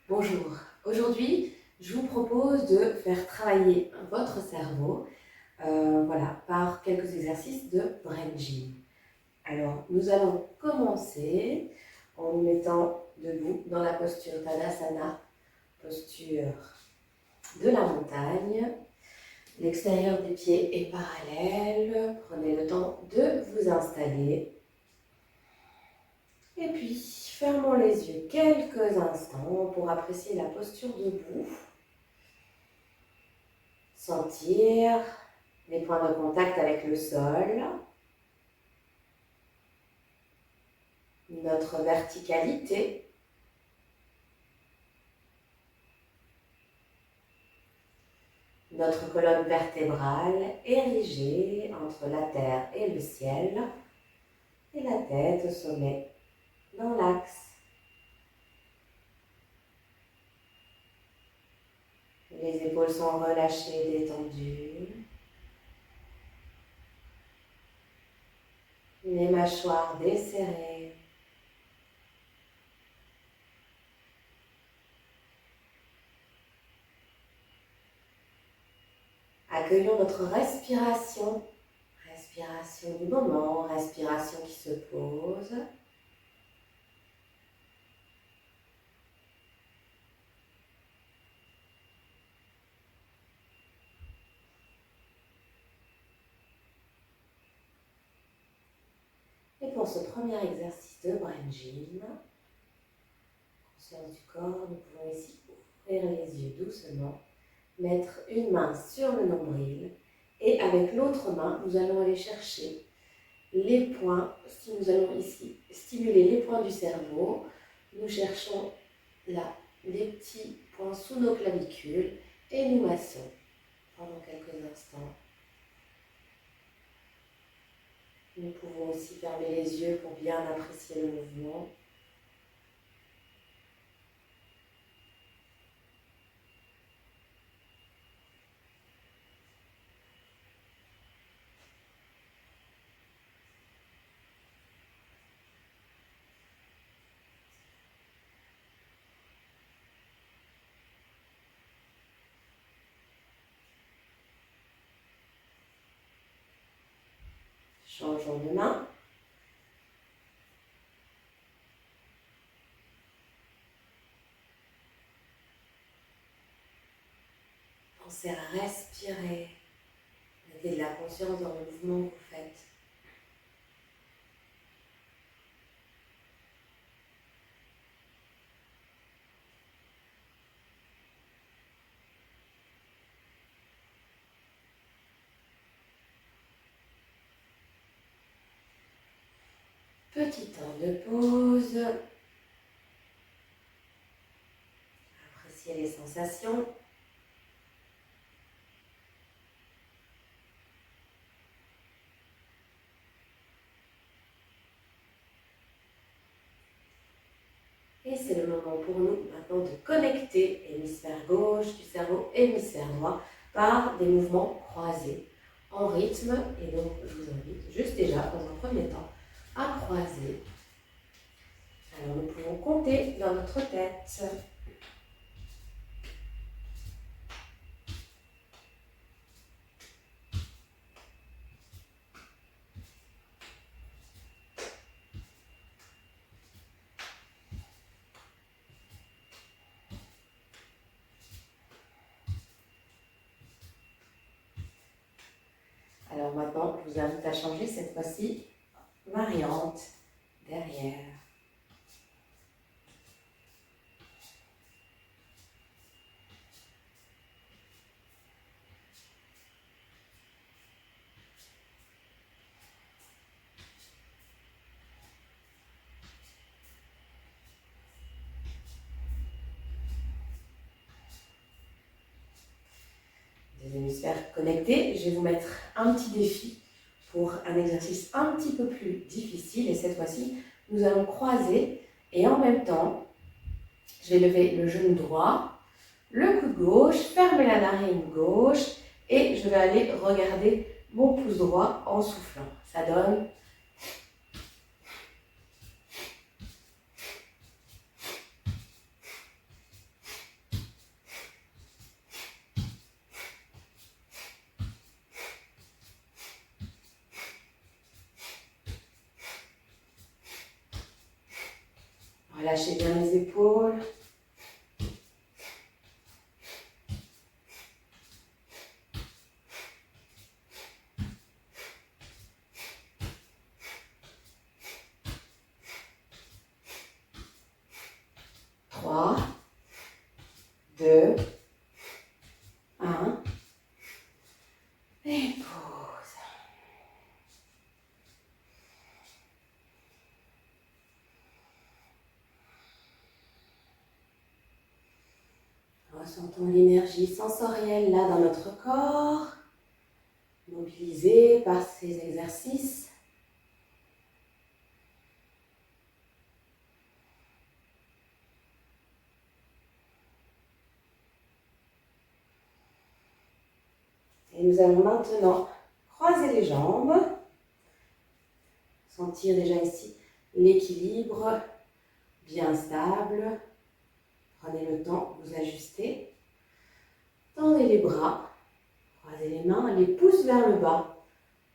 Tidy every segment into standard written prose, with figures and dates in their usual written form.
Bonjour, aujourd'hui je vous propose de faire travailler votre cerveau par quelques exercices de brain gym. Alors nous allons commencer en nous mettant debout dans la posture Tadasana, posture de la montagne. L'extérieur des pieds est parallèle, prenez le temps de vous installer. Et puis, fermons les yeux quelques instants pour apprécier la posture debout. Sentir les points de contact avec le sol. Notre verticalité. Notre colonne vertébrale érigée entre la terre et le ciel. Et la tête au sommet, dans l'axe. Les épaules sont relâchées, détendues. Les mâchoires desserrées. Accueillons notre respiration. Respiration du moment, respiration qui se pose. Et pour ce premier exercice de brain gym, conscience du corps, nous pouvons ici ouvrir les yeux doucement, mettre une main sur le nombril et avec l'autre main, nous allons aller chercher les points. Si nous allons ici stimuler les points du cerveau, nous cherchons là les petits points sous nos clavicules et nous massons pendant quelques instants. Nous pouvons aussi fermer les yeux pour bien apprécier le mouvement. Changeons de main. Pensez à respirer. Mettez de la conscience dans le mouvement que vous faites. Petit temps de pause. Appréciez les sensations. Et c'est le moment pour nous maintenant de connecter l'hémisphère gauche du cerveau et l'hémisphère droit par des mouvements croisés en rythme. Et donc, je vous invite juste déjà, dans un premier temps, à croiser. Alors, nous pouvons compter dans notre tête. Alors maintenant, je vous invite à changer cette fois-ci variante derrière. Des hémisphères connectés, je vais vous mettre un petit défi pour un exercice un petit peu plus difficile. Et cette fois-ci, nous allons croiser et en même temps, je vais lever le genou droit, le coude gauche, fermer la narine gauche et je vais aller regarder mon pouce droit en soufflant. Ça donne Relâchez bien les épaules. Trois, deux, un. Et pause. Ressentons l'énergie sensorielle là dans notre corps, mobilisée par ces exercices. Et nous allons maintenant croiser les jambes. Sentir déjà ici l'équilibre bien stable. Prenez le temps de vous ajuster. Tendez les bras, croisez les mains, les pouces vers le bas.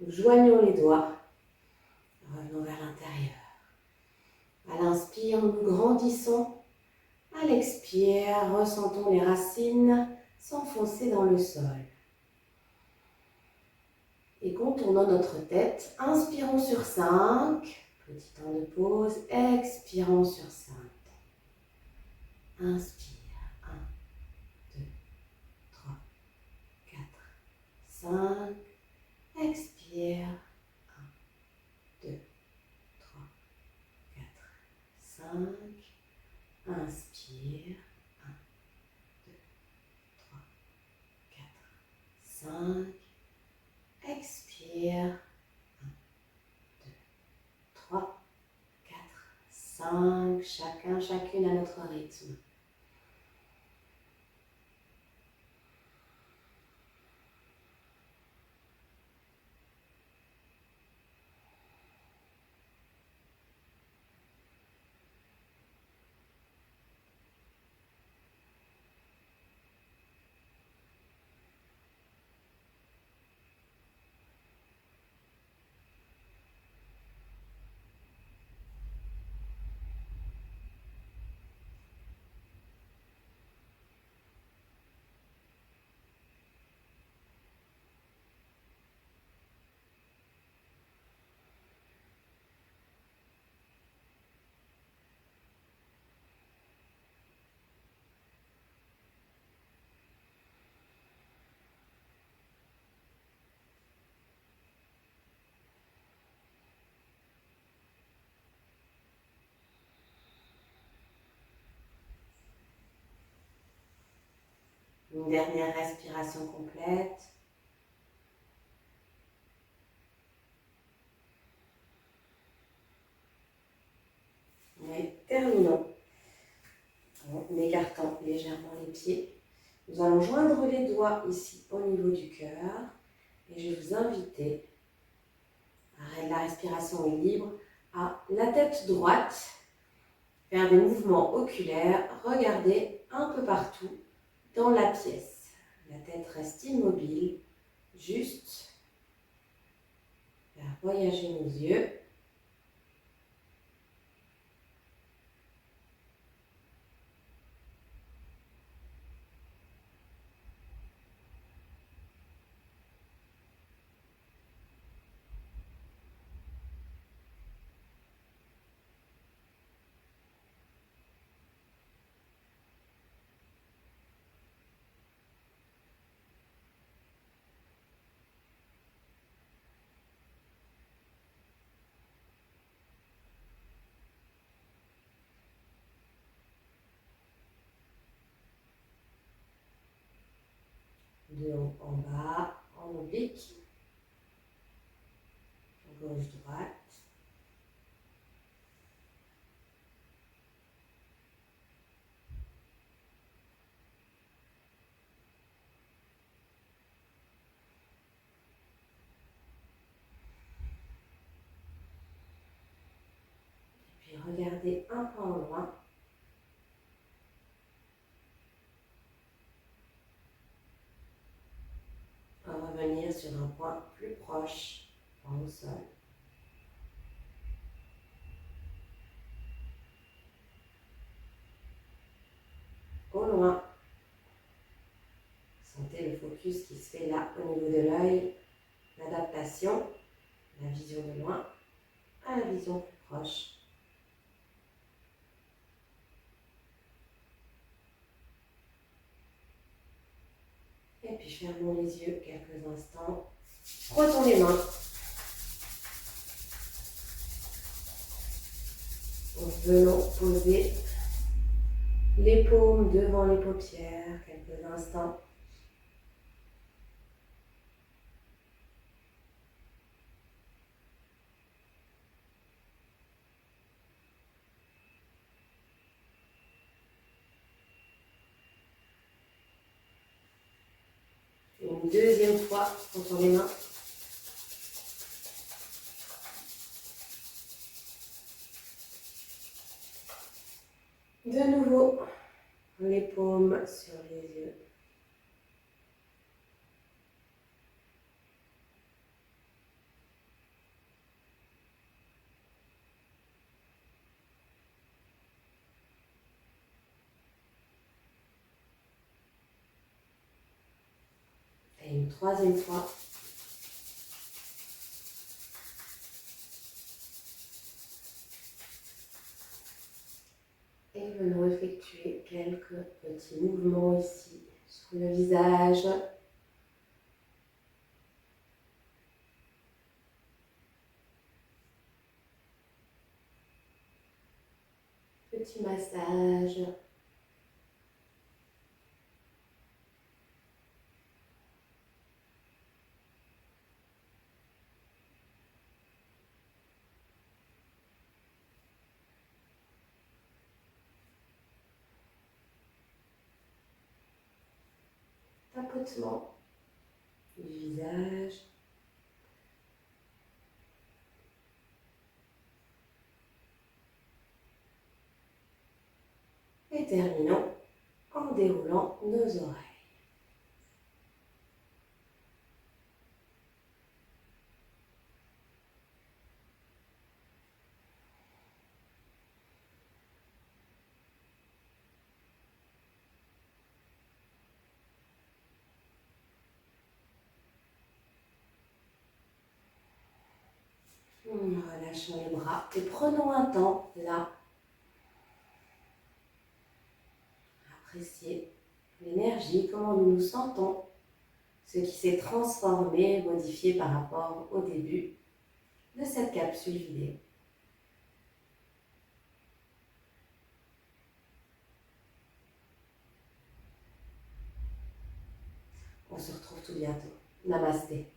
Nous joignons les doigts. Revenons vers l'intérieur. À l'inspire, nous nous grandissons. À l'expire, ressentons les racines s'enfoncer dans le sol. Et contournons notre tête. Inspirons sur 5. Petit temps de pause. Expirons sur 5. Inspire. 1, 2, 3, 4, 5. Expire. 1, 2, 3, 4, 5. Inspire. 1, 2, 3, 4, 5. Expire. 1, 2, 3, 4, 5. Chacune à notre rythme. Une dernière respiration complète. Et terminons en écartant légèrement les pieds. Nous allons joindre les doigts ici au niveau du cœur. Et je vais vous inviter, la respiration est libre, à la tête droite, faire des mouvements oculaires, regarder un peu partout dans la pièce. La tête reste immobile, juste faire voyager nos yeux. De haut en bas, en oblique, gauche-droite. Puis regardez un peu en loin. On va revenir sur un point plus proche, point au sol. focus qui se fait là au niveau de l'œil, l'adaptation, la vision de loin à la vision plus proche. Et puis fermons les yeux quelques instants. Frottons les mains. Venons poser les paumes devant les paupières quelques instants. Une deuxième fois, frottons les mains. De nouveau, les paumes sur les yeux. Et une troisième fois. Et venons effectuer quelques petits mouvements ici sur le visage. Petit massage. Tapotement du visage. Et terminons en déroulant nos oreilles. Relâchons les bras et prenons un temps là. Apprécier l'énergie, comment nous nous sentons, ce qui s'est transformé, modifié par rapport au début de cette capsule vidéo. On se retrouve tout bientôt. Namasté.